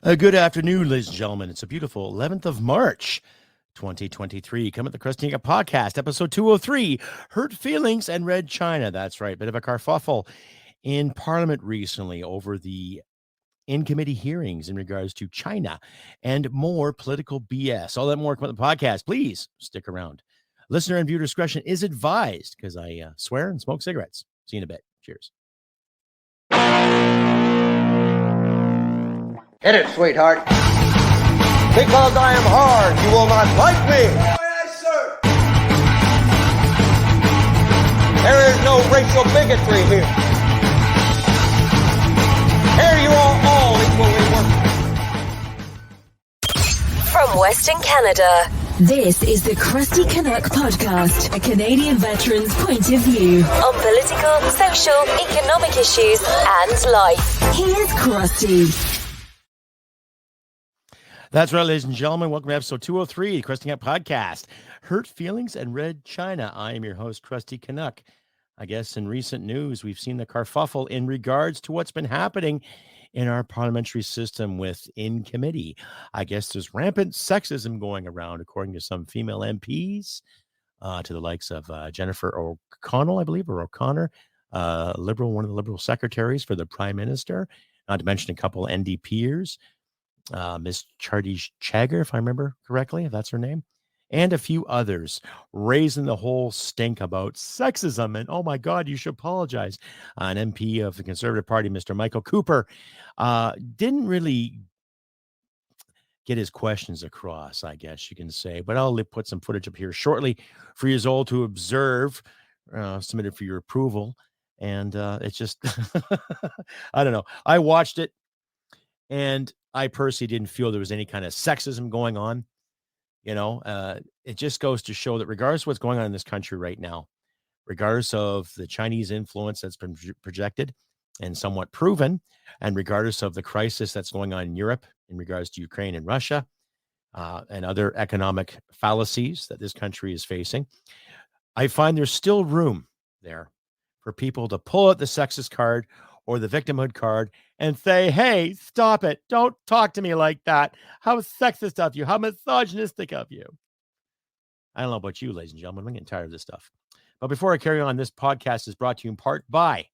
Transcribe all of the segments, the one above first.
Good afternoon, ladies and gentlemen. It's a beautiful 11th of March, 2023. Come at the Crusty podcast, episode 203, Hurt Feelings and Red China. That's right. Bit of a kerfuffle in Parliament recently over the in-committee hearings in regards to China and more political BS. All that more come at the podcast. Please stick around. Listener and viewer discretion is advised because I swear and smoke cigarettes. See you in a bit. Cheers. Hit it, sweetheart. Because I am hard, you will not like me. Yes, sir. There is no racial bigotry here. Here you are all equally worthless. From Western Canada, this is the Crusty Canuck podcast, a Canadian veteran's point of view on political, social, economic issues and life. Here's Crusty. That's right, ladies and gentlemen. Welcome to episode 203, Crusty Canuck podcast, Hurt Feelings and Red China. I am your host, Crusty Canuck. I guess in recent news, we've seen the kerfuffle in regards to what's been happening in our parliamentary system with in committee. I guess there's rampant sexism going around, according to some female MPs, to the likes of Jennifer O'Connell, I believe, or O'Connor, Liberal, one of the Liberal secretaries for the Prime Minister, not to mention a couple NDPers. Miss Chardy Chagger, if I remember correctly, if that's her name, and a few others raising the whole stink about sexism. And oh my God, you should apologize. An MP of the Conservative Party, Mr. Michael Cooper, didn't really get his questions across, I guess you can say. But I'll put some footage up here shortly for you all to observe, submitted for your approval. And it's just, I don't know. I watched it, and I personally didn't feel there was any kind of sexism going on. You know, it just goes to show that regardless of what's going on in this country right now, regardless of the Chinese influence that's been projected and somewhat proven, and regardless of the crisis that's going on in Europe in regards to Ukraine and Russia, and other economic fallacies that this country is facing, I find there's still room there for people to pull out the sexist card or the victimhood card and say, hey, stop it. Don't talk to me like that. How sexist of you. How misogynistic of you. I don't know about you, ladies and gentlemen. I'm getting tired of this stuff. But before I carry on, this podcast is brought to you in part by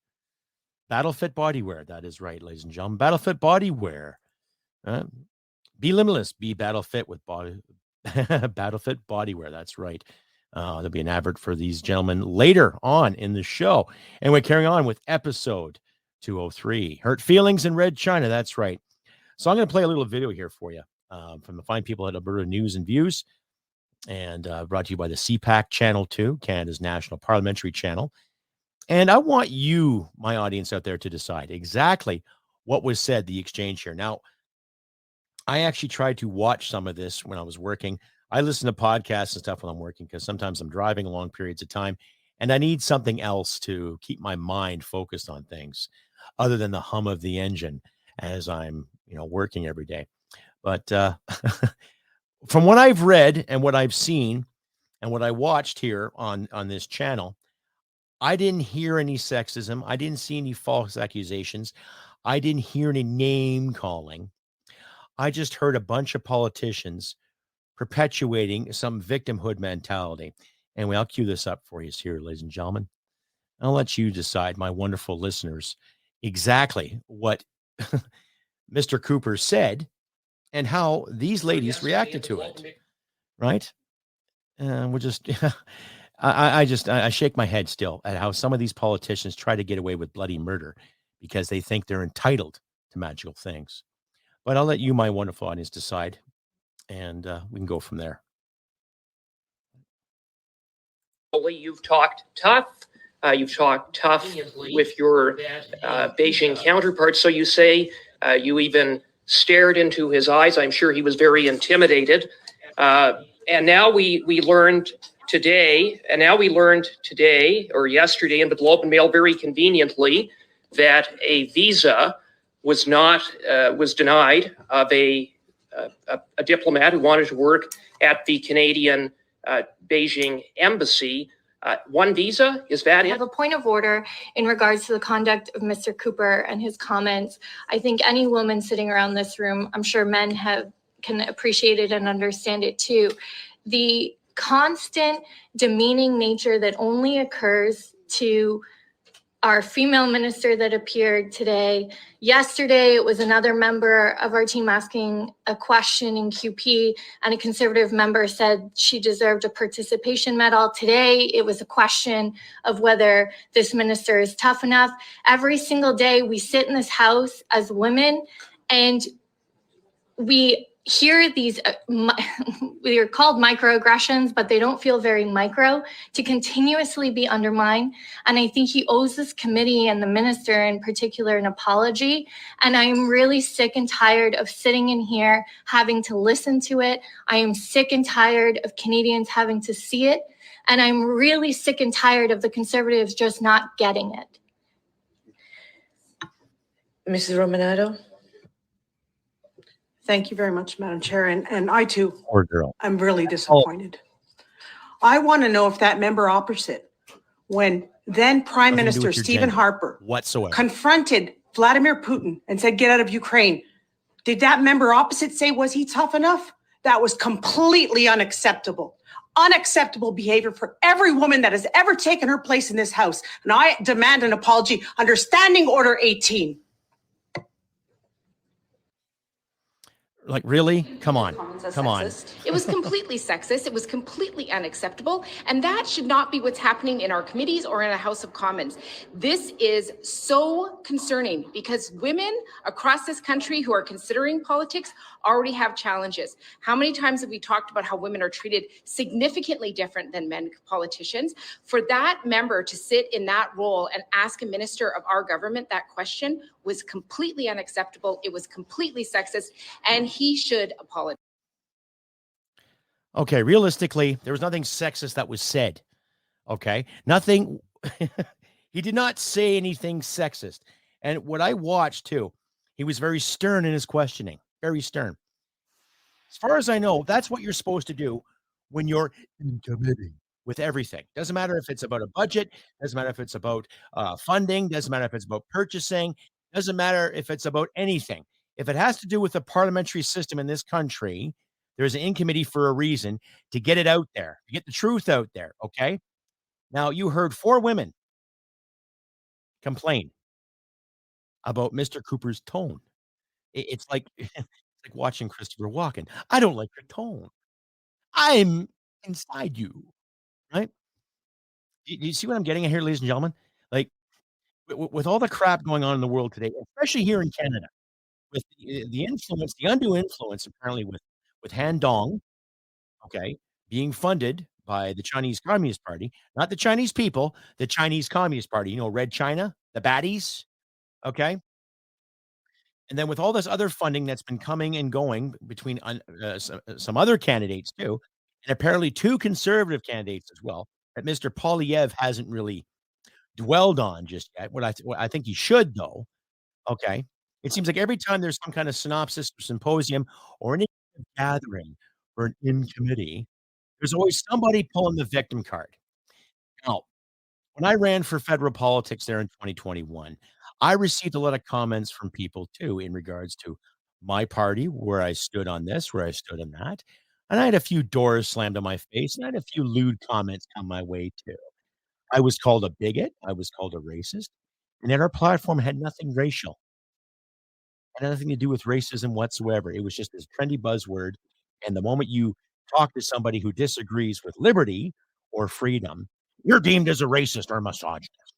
BattleFit Bodywear. That is right, ladies and gentlemen. BattleFit Bodywear. Be limitless. Be BattleFit with BattleFit Bodywear. That's right. There'll be an advert for these gentlemen later on in the show. And we're carrying on with episode 203, Hurt Feelings in Red China. That's right. So I'm going to play a little video here for you from the fine people at Alberta News and Views, and brought to you by the CPAC Channel 2, Canada's national parliamentary channel. And I want you, my audience out there, to decide exactly what was said, the exchange here. Now, I actually tried to watch some of this when I was working. I listen to podcasts and stuff when I'm working because sometimes I'm driving long periods of time, and I need something else to keep my mind focused on things other than the hum of the engine as I'm, working every day. But from what I've read and what I've seen and what I watched here on this channel, I didn't hear any sexism. I didn't see any false accusations. I didn't hear any name calling. I just heard a bunch of politicians perpetuating some victimhood mentality. And I'll cue this up for you here, ladies and gentlemen. I'll let you decide, my wonderful listeners, exactly what Mr. Cooper said and how these ladies reacted to it. Right? We'll just, I shake my head still at how some of these politicians try to get away with bloody murder because they think they're entitled to magical things. But I'll let you, my wonderful audience, decide, and we can go from there. You've talked tough. You've talked tough with your Beijing counterparts. So you say you even stared into his eyes. I'm sure he was very intimidated. And now we learned today, or yesterday in the Globe and Mail very conveniently, that a visa was denied of a diplomat who wanted to work at the Canadian Beijing embassy. One visa, is that I it? have a point of order in regards to the conduct of Mr. Cooper and his comments. I think any woman sitting around this room, I'm sure men can appreciate it and understand it too. The constant demeaning nature that only occurs to our female minister that appeared today. Yesterday, it was another member of our team asking a question in QP, and a Conservative member said she deserved a participation medal. Today, it was a question of whether this minister is tough enough. Every single day, we sit in this house as women, and we hear these, they're called microaggressions, but they don't feel very micro, to continuously be undermined. And I think he owes this committee and the minister in particular an apology. And I'm really sick and tired of sitting in here having to listen to it. I am sick and tired of Canadians having to see it. And I'm really sick and tired of the Conservatives just not getting it. Mrs. Romanado. Thank you very much, Madam Chair. And I too, Poor girl. I'm really disappointed. I want to know if that member opposite, when then Prime Nothing to do Minister with your Stephen gender Harper whatsoever. confronted Vladimir Putin and said, get out of Ukraine. Did that member opposite say, was he tough enough? That was completely unacceptable. Unacceptable behavior for every woman that has ever taken her place in this house. And I demand an apology under Standing Order 18. Like, really? Come on. Come on. It was completely sexist. It was completely unacceptable. And that should not be what's happening in our committees or in a House of Commons. This is so concerning because women across this country who are considering politics already have challenges. How many times have we talked about how women are treated significantly different than men politicians? For that member to sit in that role and ask a minister of our government that question was completely unacceptable. It was completely sexist, and he should apologize. Okay, realistically, there was nothing sexist that was said. Okay, nothing. He did not say anything sexist. And what I watched too, he was very stern in his questioning, very stern. As far as I know, that's what you're supposed to do when you're in committee with everything. Doesn't matter if it's about a budget, doesn't matter if it's about funding, doesn't matter if it's about purchasing, doesn't matter if it's about anything. If it has to do with the parliamentary system in this country, there's an in committee for a reason, to get it out there, to get the truth out there. Okay. Now, you heard 4 women complain about Mr. Cooper's tone. It's like it's like watching Christopher Walken. I don't like your tone. I'm inside you, right? You see what I'm getting at here, ladies and gentlemen? Like, with all the crap going on in the world today, especially here in Canada, with the influence, the undue influence, apparently with Han Dong, okay, being funded by the Chinese Communist Party, not the Chinese people, the Chinese Communist Party, Red China, the baddies, okay? And then with all this other funding that's been coming and going between some other candidates too, and apparently 2 conservative candidates as well, that Mr. Poilievre hasn't really dwelled on just yet. What I think he should, though, okay? It seems like every time there's some kind of synopsis or symposium or an gathering or an in committee, there's always somebody pulling the victim card. Now, when I ran for federal politics there in 2021, I received a lot of comments from people too in regards to my party, where I stood on this, where I stood on that. And I had a few doors slammed on my face, and I had a few lewd comments come my way too. I was called a bigot, I was called a racist, and yet our platform had nothing racial. It had nothing to do with racism whatsoever. It was just this trendy buzzword. And the moment you talk to somebody who disagrees with liberty or freedom, you're deemed as a racist or a misogynist.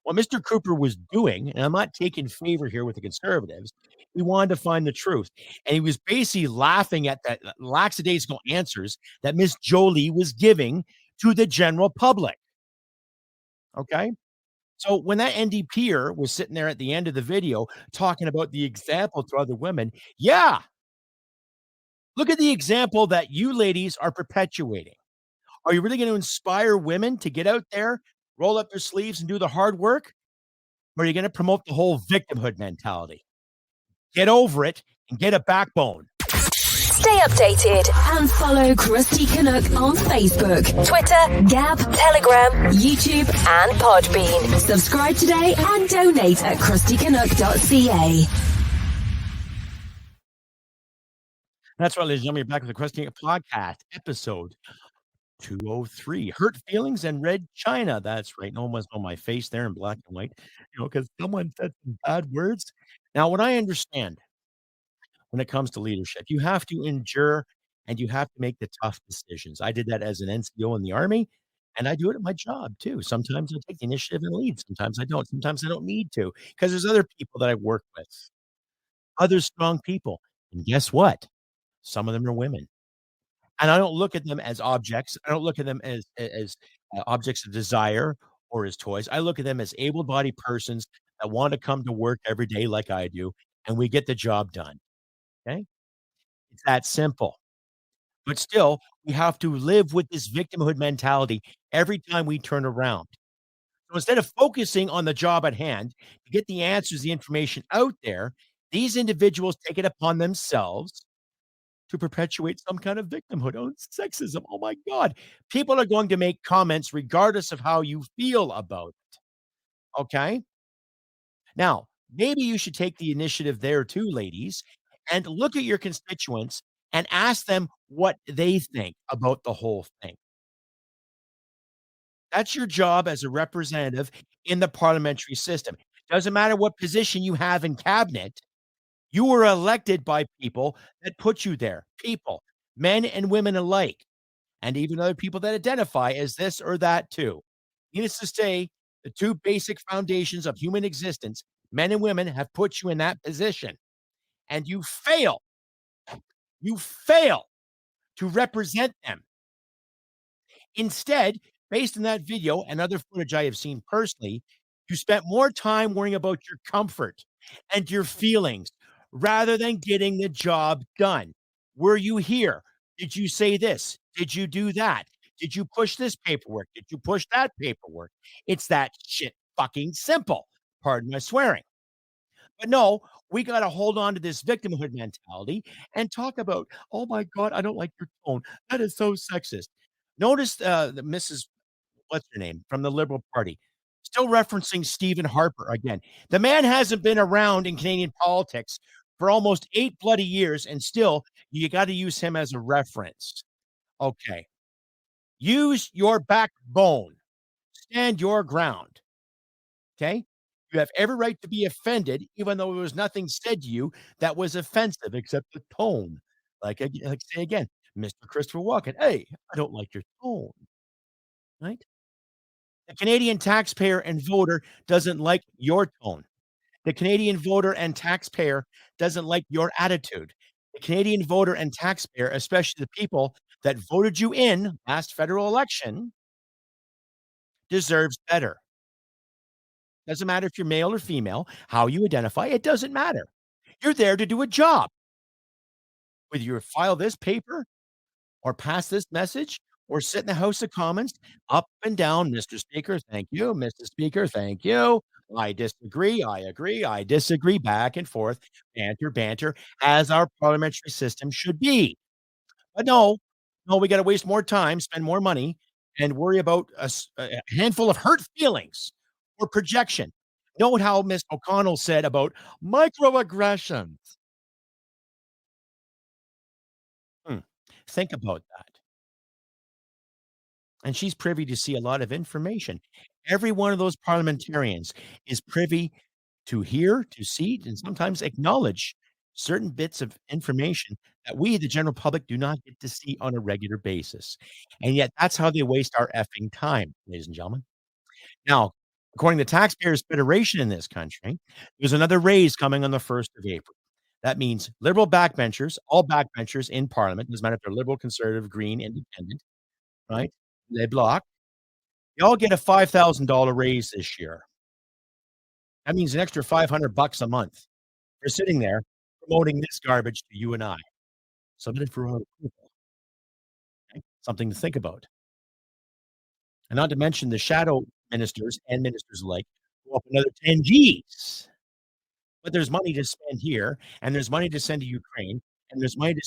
What Mr. Cooper was doing, and I'm not taking favor here with the Conservatives, he wanted to find the truth. And he was basically laughing at that lackadaisical answers that Miss Jolie was giving to the general public. Okay? So when that NDPer was sitting there at the end of the video talking about the example to other women, yeah, look at the example that you ladies are perpetuating. Are you really going to inspire women to get out there, roll up their sleeves and do the hard work? Or are you going to promote the whole victimhood mentality? Get over it and get a backbone. Stay updated and follow Crusty Canuck on Facebook, Twitter, Gab, Telegram, YouTube, and Podbean. Subscribe today and donate at crustycanuck.ca. That's right, ladies and gentlemen. You're back with the Crusty Canuck podcast, episode 203. Hurt feelings and red china. That's right. No one must know my face there in black and white, because someone said some bad words. Now, what I understand when it comes to leadership, you have to endure and you have to make the tough decisions. I did that as an NCO in the Army, and I do it at my job too. Sometimes I take the initiative and lead. Sometimes I don't. Sometimes I don't need to, because there's other people that I work with, other strong people. And guess what? Some of them are women. And I don't look at them as objects. I don't look at them as objects of desire or as toys. I look at them as able-bodied persons that want to come to work every day like I do, and we get the job done. Okay? It's that simple. But still, we have to live with this victimhood mentality every time we turn around. So instead of focusing on the job at hand to get the answers, the information out there, these individuals take it upon themselves to perpetuate some kind of victimhood. Oh, sexism. Oh my God. People are going to make comments regardless of how you feel about it. Okay? Now, maybe you should take the initiative there too, ladies, and look at your constituents and ask them what they think about the whole thing. That's your job as a representative in the parliamentary system. Doesn't matter what position you have in cabinet. You were elected by people that put you there. People, men and women alike, and even other people that identify as this or that too. Needless to say, the two basic foundations of human existence, men and women, have put you in that position. And you fail. You fail to represent them. Instead, based on that video and other footage I have seen personally, you spent more time worrying about your comfort and your feelings rather than getting the job done. Were you here? Did you say this? Did you do that? Did you push this paperwork? Did you push that paperwork? It's that shit fucking simple. Pardon my swearing. But no, we got to hold on to this victimhood mentality and talk about, oh my God, I don't like your tone. That is so sexist. Notice the Mrs. What's her name from the Liberal Party still referencing Stephen Harper again. The man hasn't been around in Canadian politics for almost 8 bloody years, and still you got to use him as a reference. Okay. Use your backbone. Stand your ground. Okay? You have every right to be offended, even though there was nothing said to you that was offensive except the tone. Like say again, Mr. Christopher Walken, hey, I don't like your tone. Right? The Canadian taxpayer and voter doesn't like your tone. The Canadian voter and taxpayer doesn't like your attitude. The Canadian voter and taxpayer, especially the people that voted you in last federal election, deserves better. Doesn't matter if you're male or female, how you identify, it doesn't matter. You're there to do a job. Whether you file this paper or pass this message or sit in the House of Commons, up and down, Mr. Speaker, thank you, Mr. Speaker, thank you. I disagree, I agree, I disagree, back and forth, banter, as our parliamentary system should be. But no, we got to waste more time, spend more money, and worry about a handful of hurt feelings or projection. Note how Ms. O'Connell said about micro-aggressions. Think about that. And she's privy to see a lot of information. Every one of those parliamentarians is privy to hear, to see, and sometimes acknowledge certain bits of information that we, the general public, do not get to see on a regular basis. And yet that's how they waste our effing time, ladies and gentlemen. Now, according to the Taxpayers Federation in this country, there's another raise coming on the 1st of April. That means liberal backbenchers, all backbenchers in parliament, doesn't matter if they're liberal, conservative, green, independent, right? Les Blocs, they all get a $5,000 raise this year. That means an extra $500 a month for sitting there promoting this garbage to you and I. Submitted for other people. Okay? Something to think about. And not to mention the shadow ministers and ministers alike go up another 10 Gs. But there's money to spend here, and there's money to send to Ukraine, and there's money to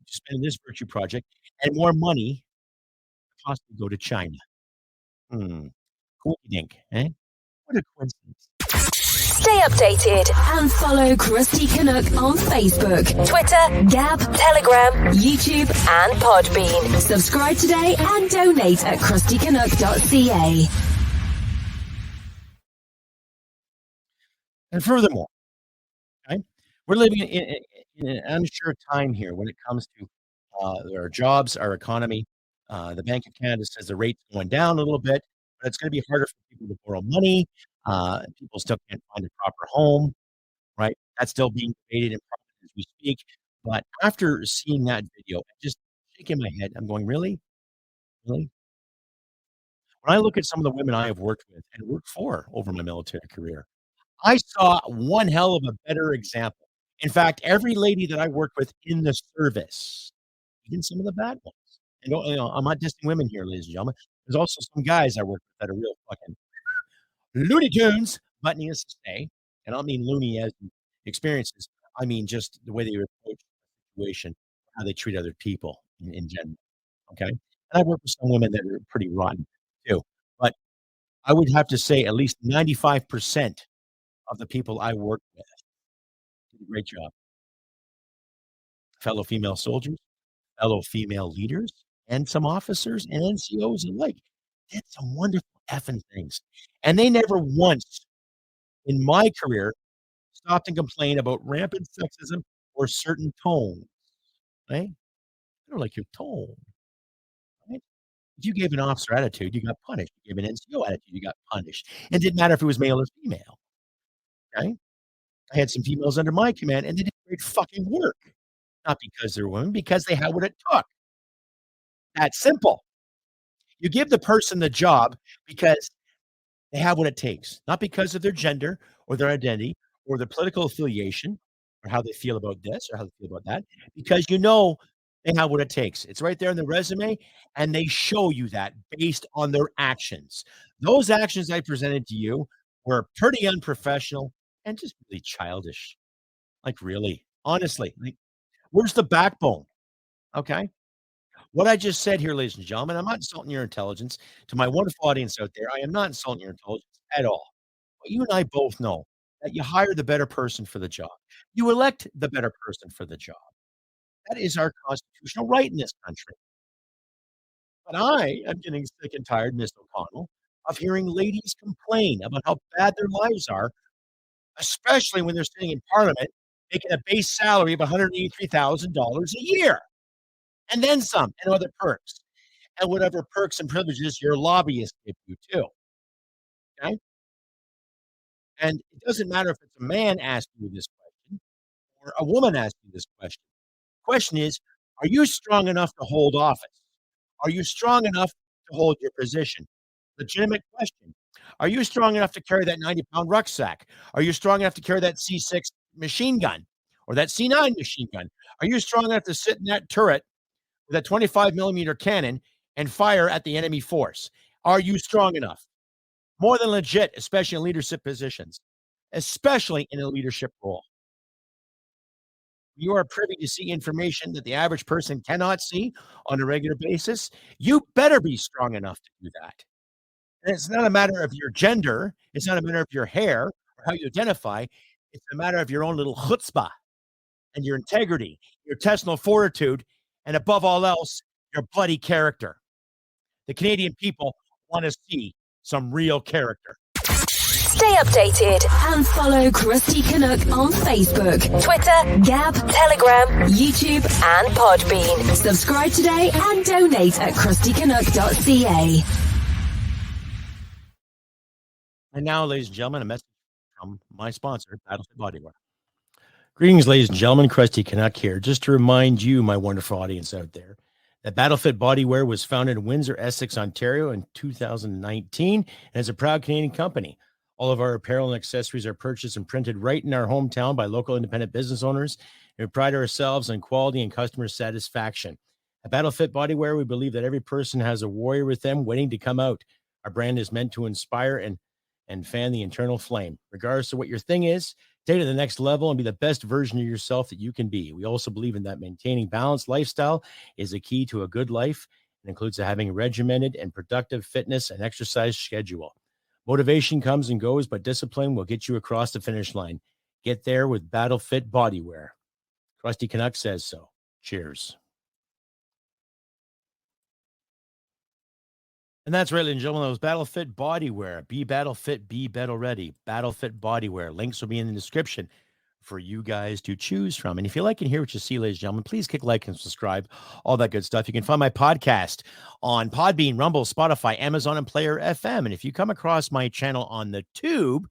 to spend in this virtue project, and more money possibly go to China. Coinky-dink, eh? What a coincidence. Stay updated and follow Crusty Canuck on Facebook, Twitter, Gab, Telegram, YouTube, and Podbean. Subscribe today and donate at crustycanuck.ca. And furthermore, okay, we're living in an unsure time here when it comes to our jobs, our economy. The Bank of Canada says the rate's going down a little bit, but it's going to be harder for people to borrow money. People still can't find a proper home, right? That's still being debated in Parliament as we speak. But after seeing that video, I'm just shaking my head. I'm going, really? Really? When I look at some of the women I have worked with and worked for over my military career, I saw one hell of a better example. In fact, every lady that I worked with in the service, even some of the bad ones. And I'm not dissing women here, ladies and gentlemen. There's also some guys I work with that are real fucking Looney Tunes, but needless to say, and I don't mean loony as in experiences, I mean just the way they approach the situation, how they treat other people in general. Okay. And I work with some women that are pretty rotten too. But I would have to say at least 95% of the people I work with did a great job. Fellow female soldiers, fellow female leaders, and some officers and NCOs alike did some wonderful effing things. And they never once in my career stopped and complained about rampant sexism or certain tones. Right? I don't like your tone. Right? If you gave an officer attitude, you got punished. You gave an NCO attitude, you got punished. And it didn't matter if it was male or female. Okay? I had some females under my command, and they did great fucking work. Not because they're women, because they had what it took. That's simple. You give the person the job because they have what it takes, not because of their gender or their identity or their political affiliation or how they feel about this or how they feel about that, because you know they have what it takes. It's right there in the resume, and they show you that based on their actions. Those actions I presented to you were pretty unprofessional and just really childish. Like, really, honestly, like, where's the backbone? Okay. What I just said here, ladies and gentlemen, I'm not insulting your intelligence. To my wonderful audience out there, I am not insulting your intelligence at all. But you and I both know that you hire the better person for the job. You elect the better person for the job. That is our constitutional right in this country. But I am getting sick and tired, Miss O'Connell, of hearing ladies complain about how bad their lives are, especially when they're sitting in Parliament making a base salary of $183,000 a year. And then some, and other perks, and whatever perks and privileges your lobbyists give you too. Okay? And it doesn't matter if it's a man asking you this question or a woman asking you this question. The question is, are you strong enough to hold office? Are you strong enough to hold your position? Legitimate question. Are you strong enough to carry that 90-pound rucksack? Are you strong enough to carry that C6 machine gun or that C9 machine gun? Are you strong enough to sit in that turret with a 25 millimeter cannon and fire at the enemy force? Are you strong enough? More than legit, especially in leadership positions, especially in a leadership role. You are privy to see information that the average person cannot see on a regular basis. You better be strong enough to do that. And it's not a matter of your gender. It's not a matter of your hair or how you identify. It's a matter of your own little chutzpah and your integrity, your intestinal fortitude, and above all else, your bloody character. The Canadian people want to see some real character. Stay updated and follow Crusty Canuck on Facebook, Twitter, Gab, Telegram, YouTube, and Podbean. Subscribe today and donate at crustycanuck.ca. And now, ladies and gentlemen, a message from my sponsor, Battlefield Bodywear. Greetings, ladies and gentlemen. Crusty Canuck here. Just to remind you, my wonderful audience out there, that Battlefield Bodywear was founded in Windsor, Essex, Ontario in 2019 and is a proud Canadian company. All of our apparel and accessories are purchased and printed right in our hometown by local independent business owners. And we pride ourselves on quality and customer satisfaction. At Battlefield Bodywear, we believe that every person has a warrior with them waiting to come out. Our brand is meant to inspire and fan the internal flame. Regardless of what your thing is, Stay to the next level and be the best version of yourself that you can be. We also believe in that maintaining balanced lifestyle is a key to a good life. It includes having a regimented and productive fitness and exercise schedule. Motivation comes and goes, but discipline will get you across the finish line. Get there with battle fit bodywear. Crusty Canuck says so. Cheers. And that's right, ladies and gentlemen, those battle fit bodywear. Be battle fit, be battle ready. Battle fit bodywear. Links will be in the description for you guys to choose from. And if you like and hear what you see, ladies and gentlemen, please click like and subscribe, all that good stuff. You can find my podcast on Podbean, Rumble, Spotify, Amazon, and Player FM. And if you come across my channel on the tube,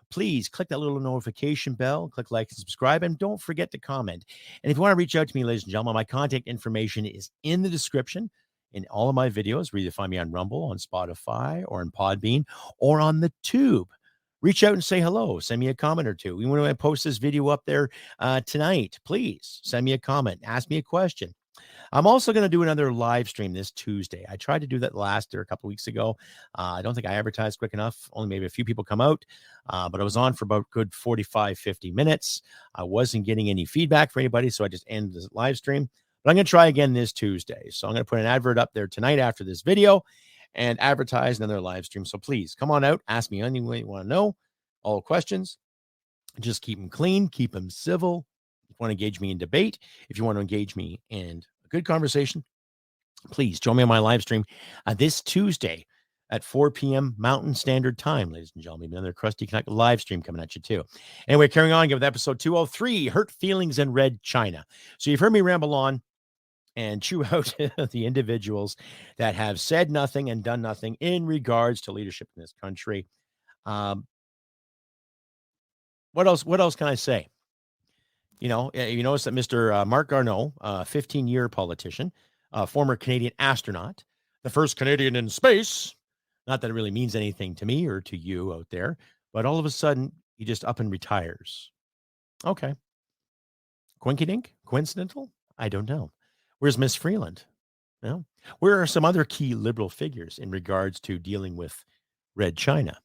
please click that little notification bell, click like and subscribe, and don't forget to comment. And if you want to reach out to me, ladies and gentlemen, my contact information is in the description in all of my videos. Where you find me on Rumble, on Spotify, or on Podbean, or on the tube. Reach out and say hello. Send me a comment or two. Even when I post this video up there tonight, please send me a comment. Ask me a question. I'm also going to do another live stream this Tuesday. I tried to do that a couple of weeks ago. I don't think I advertised quick enough. Only maybe a few people come out, but I was on for about good 45, 50 minutes. I wasn't getting any feedback for anybody, so I just ended the live stream. But I'm going to try again this Tuesday. So I'm going to put an advert up there tonight after this video and advertise another live stream. So please come on out. Ask me anything you want to know. All questions. Just keep them clean. Keep them civil. If you want to engage me in debate, if you want to engage me in a good conversation, please join me on my live stream this Tuesday at 4 p.m. Mountain Standard Time, ladies and gentlemen. Another Crusty Canuck live stream coming at you too. Anyway, carrying on, give with episode 203, Hurt Feelings in Red China. So you've heard me ramble on and chew out the individuals that have said nothing and done nothing in regards to leadership in this country. What else can I say? You notice that Mr. Mark Garneau, 15-year politician, former Canadian astronaut, the first Canadian in space. Not that it really means anything to me or to you out there, but all of a sudden he just up and retires. Okay. Quinky-dink? Coincidental? I don't know. Where's Miss Freeland? Well, where are some other key liberal figures in regards to dealing with Red China?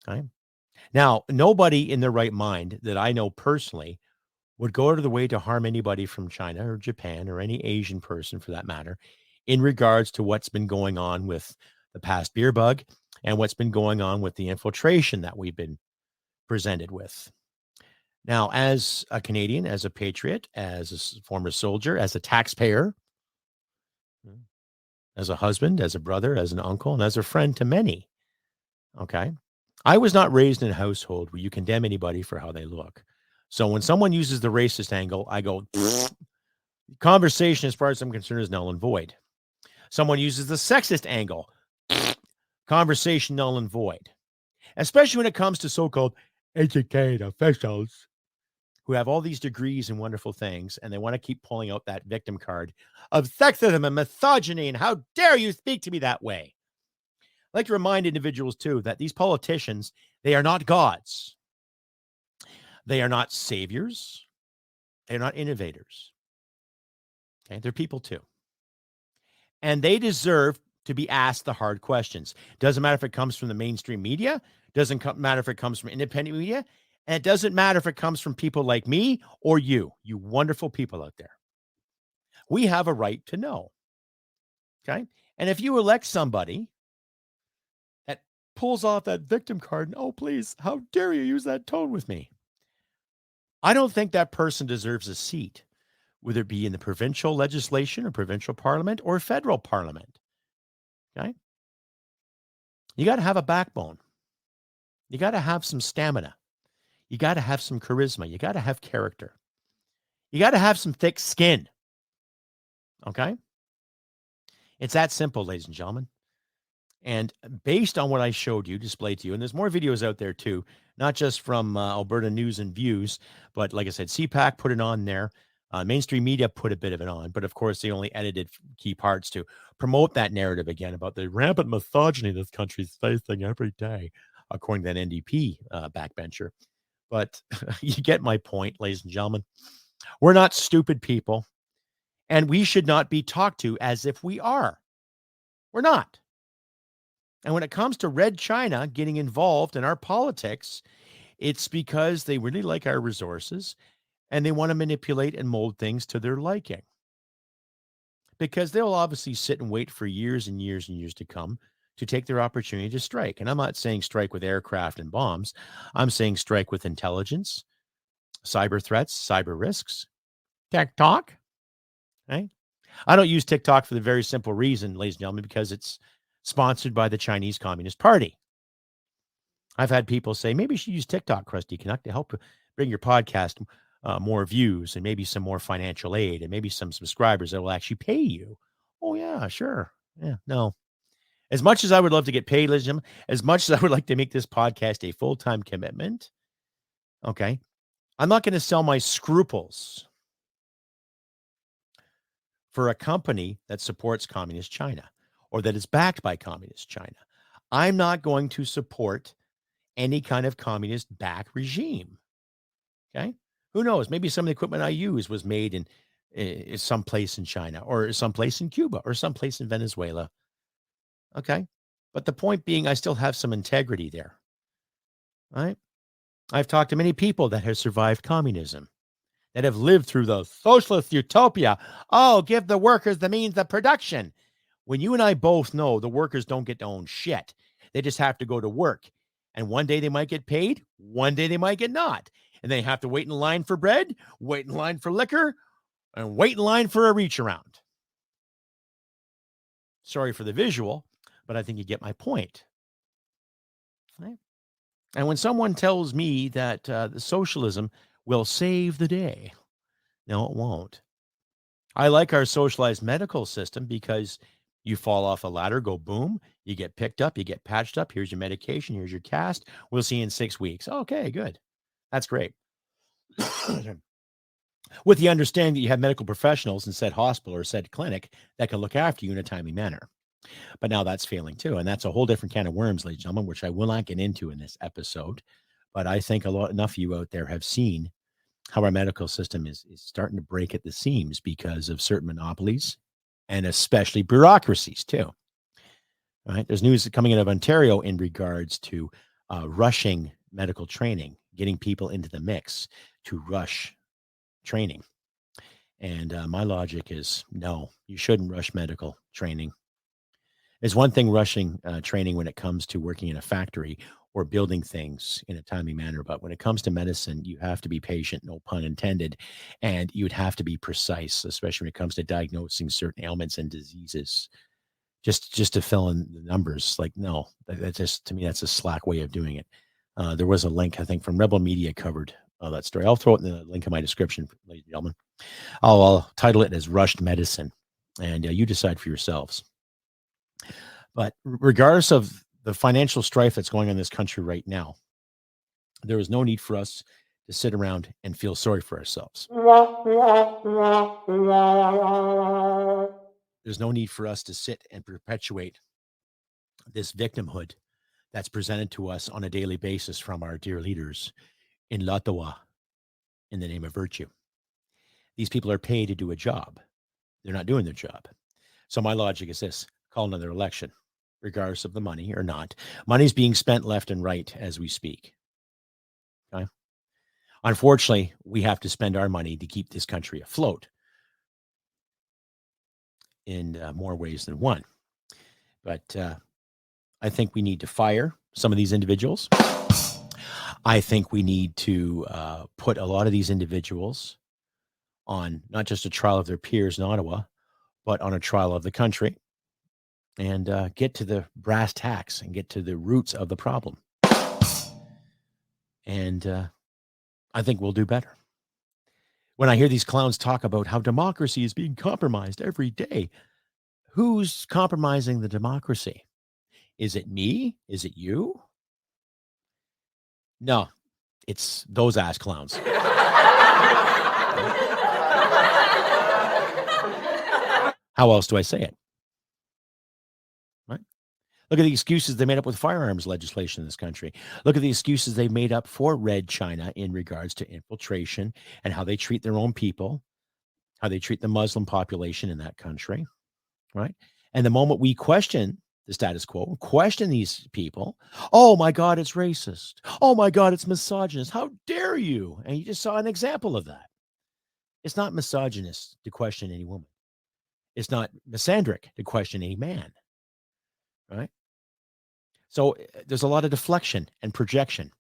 Okay. Now, nobody in their right mind that I know personally would go out of the way to harm anybody from China or Japan or any Asian person for that matter in regards to what's been going on with the past beer bug and what's been going on with the infiltration that we've been presented with. Now, as a Canadian, as a patriot, as a former soldier, as a taxpayer, as a husband, as a brother, as an uncle, and as a friend to many, okay, I was not raised in a household where you condemn anybody for how they look. So when someone uses the racist angle, I go, conversation as far as I'm concerned is null and void. Someone uses the sexist angle, conversation null and void. Especially when it comes to so-called educated officials who have all these degrees and wonderful things, and they want to keep pulling out that victim card of sexism and misogyny, and how dare you speak to me that way. I like to remind individuals, too, that these politicians, they are not gods. They are not saviors. They're not innovators. Okay, they're people, too. And they deserve to be asked the hard questions. Doesn't matter if it comes from the mainstream media. Doesn't matter if it comes from independent media. And it doesn't matter if it comes from people like me or you wonderful people out there. We have a right to know. Okay? And if you elect somebody that pulls off that victim card, and, oh, please, how dare you use that tone with me? I don't think that person deserves a seat, whether it be in the provincial legislation or provincial parliament or federal parliament. Okay? You got to have a backbone. You got to have some stamina. You got to have some charisma. You got to have character. You got to have some thick skin. Okay? It's that simple, ladies and gentlemen. And based on what I showed you, displayed to you, and there's more videos out there too, not just from Alberta News and Views, but like I said, CPAC put it on there. Mainstream media put a bit of it on, but of course they only edited key parts to promote that narrative again about the rampant misogyny this country's facing every day, according to that NDP backbencher. But you get my point, ladies and gentlemen. We're not stupid people, and we should not be talked to as if we are. We're not. And when it comes to Red China getting involved in our politics, It's because they really like our resources and they want to manipulate and mold things to their liking. Because they'll obviously sit and wait for years and years and years to come to take their opportunity to strike. And I'm not saying strike with aircraft and bombs. I'm saying strike with intelligence, cyber threats, cyber risks, TikTok. Right? I don't use TikTok for the very simple reason, ladies and gentlemen, because it's sponsored by the Chinese Communist Party. I've had people say, maybe you should use TikTok, Crusty Canuck, to help bring your podcast more views and maybe some more financial aid and maybe some subscribers that will actually pay you. Oh, yeah, sure. Yeah, no. As much as I would love to get paid, ladies and gentlemen, as much as I would like to make this podcast a full-time commitment, okay, I'm not going to sell my scruples for a company that supports communist China or that is backed by communist China. I'm not going to support any kind of communist back regime. Okay. Who knows? Maybe some of the equipment I use was made in someplace in China or someplace in Cuba or someplace in Venezuela. Okay. But the point being, I still have some integrity there. Right. I've talked to many people that have survived communism, that have lived through the socialist utopia. Oh, give the workers the means of production. When you and I both know the workers don't get to own shit. They just have to go to work. And one day they might get paid. One day they might get not. And they have to wait in line for bread, wait in line for liquor, and wait in line for a reach around. Sorry for the visual, but I think you get my point. Right? And when someone tells me that the socialism will save the day, no, it won't. I like our socialized medical system because you fall off a ladder, go boom, you get picked up, you get patched up. Here's your medication. Here's your cast. We'll see you in 6 weeks. Okay, good. That's great. With the understanding that you have medical professionals in said hospital or said clinic that can look after you in a timely manner. But now that's failing too. And that's a whole different can of worms, ladies and gentlemen, which I will not get into in this episode. But I think enough of you out there have seen how our medical system is starting to break at the seams because of certain monopolies and especially bureaucracies too. All right. There's news coming out of Ontario in regards to rushing medical training, getting people into the mix to rush training. And my logic is no, you shouldn't rush medical training. There's one thing rushing training when it comes to working in a factory or building things in a timely manner. But when it comes to medicine, you have to be patient, no pun intended, and you would have to be precise, especially when it comes to diagnosing certain ailments and diseases. Just to fill in the numbers, like, no, that just, to me, that's a slack way of doing it. There was a link, I think, from Rebel Media covered that story. I'll throw it in the link in my description, ladies and gentlemen. I'll title it as Rushed Medicine, and you decide for yourselves. But regardless of the financial strife that's going on in this country right now, there is no need for us to sit around and feel sorry for ourselves. There's no need for us to sit and perpetuate this victimhood that's presented to us on a daily basis from our dear leaders in Ottawa in the name of virtue. These people are paid to do a job. They're not doing their job. So my logic is this: call another election, regardless of the money or not. Money's being spent left and right as we speak. Okay. Unfortunately, we have to spend our money to keep this country afloat in more ways than one. But I think we need to fire some of these individuals. I think we need to put a lot of these individuals on not just a trial of their peers in Ottawa, but on a trial of the country, and get to the brass tacks and get to the roots of the problem. And I think we'll do better. When I hear these clowns talk about how democracy is being compromised every day, who's compromising the democracy? Is it me? Is it you? No, it's those ass clowns. How else do I say it? Right? Look at the excuses they made up with firearms legislation in this country. Look at the excuses they made up for Red China in regards to infiltration and how they treat their own people, how they treat the Muslim population in that country, right? And the moment we question the status quo, question these people. Oh my God, it's racist. Oh my God, it's misogynist. How dare you? And you just saw an example of that. It's not misogynist to question any woman. It's not misandric to question any man, right? So there's a lot of deflection and projection,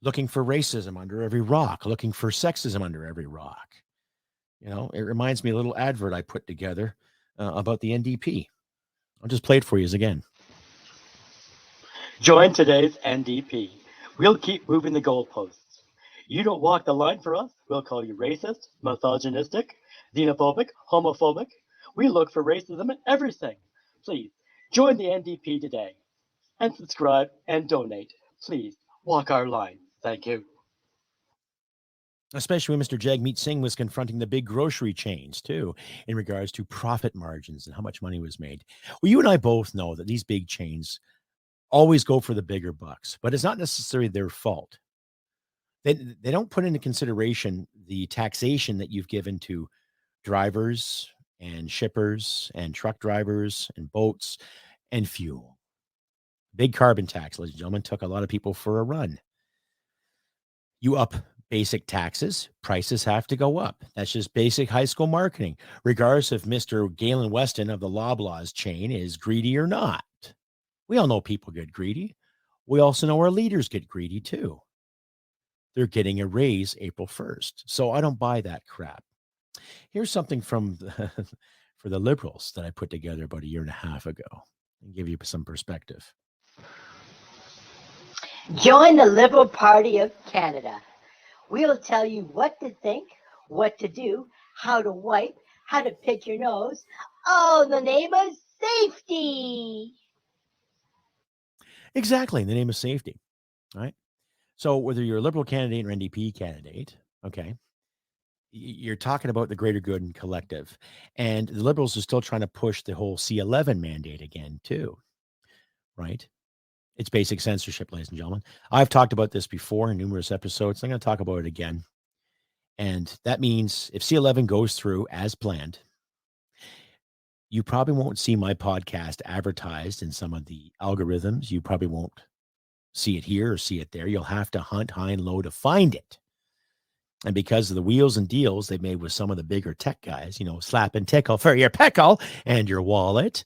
looking for racism under every rock, looking for sexism under every rock. You know, it reminds me of a little advert I put together about the NDP. I'll just play it for you again. Join today's NDP. We'll keep moving the goalposts. You don't walk the line for us, we'll call you racist, misogynistic, xenophobic, homophobic. We look for racism in everything. Please, join the NDP today. And subscribe and donate. Please, walk our line. Thank you. Especially when Mr. Jagmeet Singh was confronting the big grocery chains, too, in regards to profit margins and how much money was made. Well, you and I both know that these big chains always go for the bigger bucks, but it's not necessarily their fault. They don't put into consideration the taxation that you've given to drivers and shippers and truck drivers and boats and fuel. Big carbon tax, ladies and gentlemen, took a lot of people for a run. You up basic taxes, prices have to go up. That's just basic high school marketing, regardless if Mr. Galen Weston of the Loblaws chain is greedy or not. We all know people get greedy. We also know our leaders get greedy too. They're getting a raise April 1st. So I don't buy that crap. Here's something from for the Liberals that I put together about a year and a half ago and give you some perspective. Join the Liberal Party of Canada. We'll tell you what to think, what to do, how to wipe, how to pick your nose, all in the name of safety. Exactly, in the name of safety, right? So whether you're a Liberal candidate or NDP candidate, okay, you're talking about the greater good and collective. And the Liberals are still trying to push the whole C11 mandate again, too, right? It's basic censorship, ladies and gentlemen. I've talked about this before in numerous episodes. I'm going to talk about it again. And that means if C11 goes through as planned, you probably won't see my podcast advertised in some of the algorithms. You probably won't see it here or see it there. You'll have to hunt high and low to find it. And because of the wheels and deals they made with some of the bigger tech guys, you know, slap and tickle for your pickle and your wallet,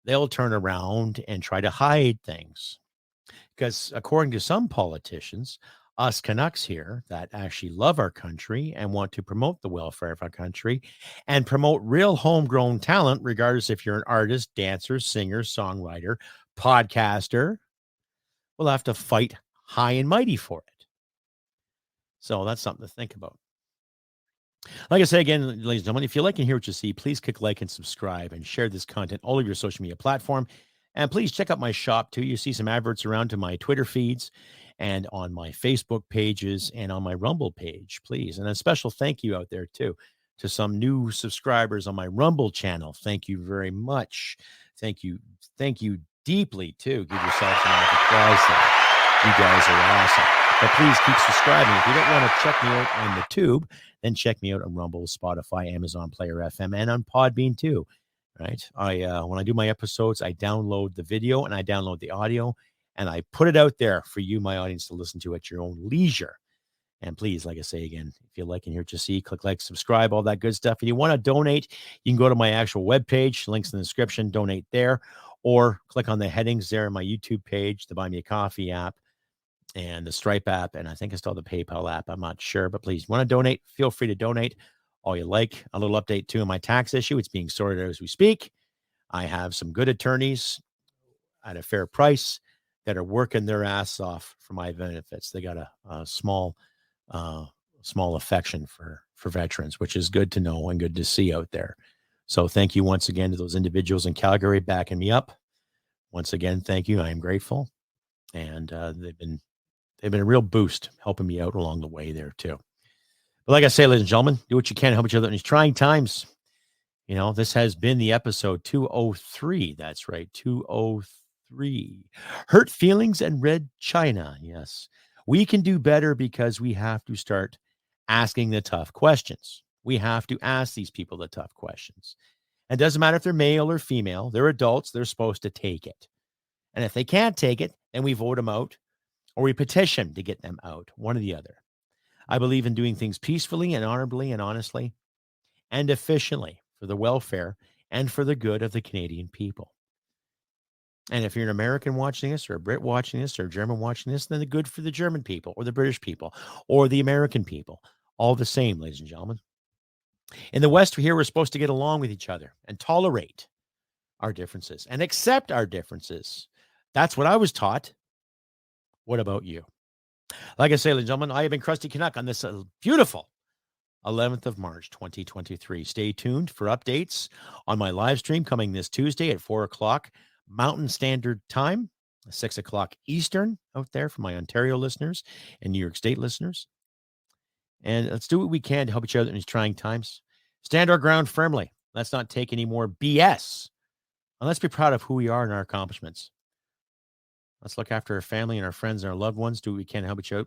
they'll turn around and try to hide things. Because according to some politicians, us Canucks here that actually love our country and want to promote the welfare of our country and promote real homegrown talent, regardless if you're an artist, dancer, singer, songwriter, podcaster, will have to fight high and mighty for it. So that's something to think about. Like I say again, ladies and gentlemen, if you like and hear what you see, please click like and subscribe and share this content all over your social media platform. And please check out my shop too. You see some adverts around to my Twitter feeds and on my Facebook pages and on my Rumble page, please. And a special thank you out there too to some new subscribers on my Rumble channel. Thank you very much. Thank you. Thank you deeply too. Give yourselves a round of applause there. You guys are awesome. But please keep subscribing. If you don't want to check me out on the tube, then check me out on Rumble, Spotify, Amazon Player FM, and on Podbean too. Right? When I do my episodes, I download the video and I download the audio and I put it out there for you, my audience, to listen to at your own leisure. And please, like I say again, if you like and hear what you see, click like, subscribe, all that good stuff. If you want to donate, you can go to my actual webpage, links in the description, donate there, or click on the headings there on my YouTube page, the Buy Me a Coffee app and the Stripe app. And I think it's still the PayPal app. I'm not sure, but please, want to donate, feel free to donate all you like. A little update too on my tax issue. It's being sorted out as we speak. I have some good attorneys at a fair price that are working their ass off for my benefits. They got a small affection for veterans, which is good to know and good to see out there. So thank you once again to those individuals in Calgary backing me up. Once again, thank you. I am grateful. And they've been a real boost helping me out along the way there too. But like I say, ladies and gentlemen, do what you can to help each other in these trying times. You know, this has been the episode 203. That's right, 203. Hurt feelings and red China. Yes, we can do better because we have to start asking the tough questions. We have to ask these people the tough questions. It doesn't matter if they're male or female. They're adults. They're supposed to take it. And if they can't take it, then we vote them out or we petition to get them out, one or the other. I believe in doing things peacefully and honorably and honestly and efficiently for the welfare and for the good of the Canadian people. And if you're an American watching this or a Brit watching this or a German watching this, then the good for the German people or the British people or the American people. All the same, ladies and gentlemen. In the West, we're supposed to get along with each other and tolerate our differences and accept our differences. That's what I was taught. What about you? Like I say, ladies and gentlemen, I have been Crusty Canuck on this beautiful 11th of March, 2023. Stay tuned for updates on my live stream coming this Tuesday at 4 o'clock Mountain Standard Time, 6 o'clock Eastern out there for my Ontario listeners and New York State listeners. And let's do what we can to help each other in these trying times. Stand our ground firmly. Let's not take any more BS. And let's be proud of who we are and our accomplishments. Let's look after our family and our friends and our loved ones. Do what we can to help each other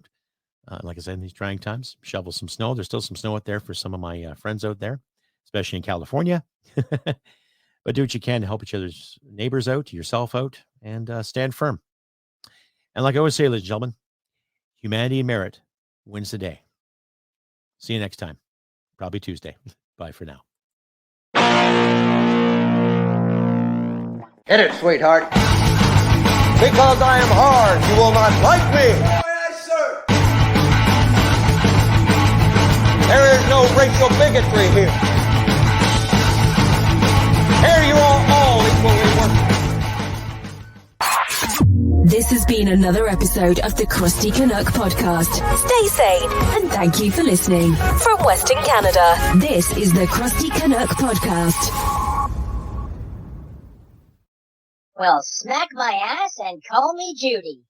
out. Like I said, in these trying times, shovel some snow. There's still some snow out there for some of my friends out there, especially in California. But do what you can to help each other's neighbors out, yourself out, and stand firm. And like I always say, ladies and gentlemen, humanity and merit wins the day. See you next time. Probably Tuesday. Bye for now. Hit it, sweetheart. Because I am hard, you will not like me. Yes, sir. There is no racial bigotry here. Here you are all equally worthless. This has been another episode of the Crusty Canuck podcast. Stay sane and thank you for listening. From Western Canada, this is the Crusty Canuck podcast. Well, smack my ass and call me Judy.